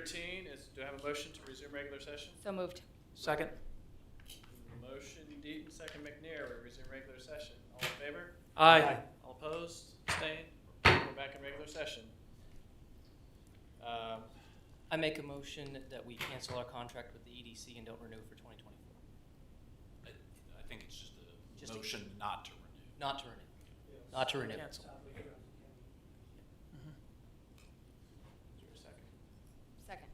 13 is, do I have a motion to resume regular session? So moved. Second? Motion Deaton, second McNair, we resume regular session. All in favor? Aye. All opposed? Abstained? We're back in regular session. I make a motion that we cancel our contract with the EDC and don't renew for 2024. I think it's just Just a a- motion not to renew. Not to renew. Not to renew. Cancel. Is there a second?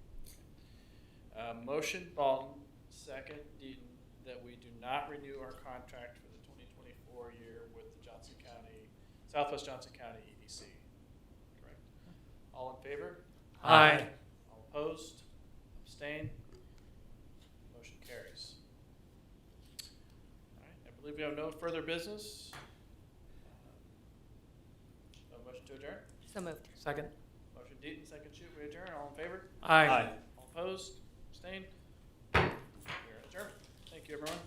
Second. Motion Baldwin, second Deaton, that we do not renew our contract for the 2024 year with the Johnson County, Southwest Johnson County EDC. Correct. All in favor? Aye. All opposed? Abstain? Motion carries. All right, I believe we have no further business. A motion to adjourn? So moved. Second? Motion Deaton, second Shoot, we adjourn. All in favor? Aye. All opposed? Abstained? We are adjourned. Thank you, everyone.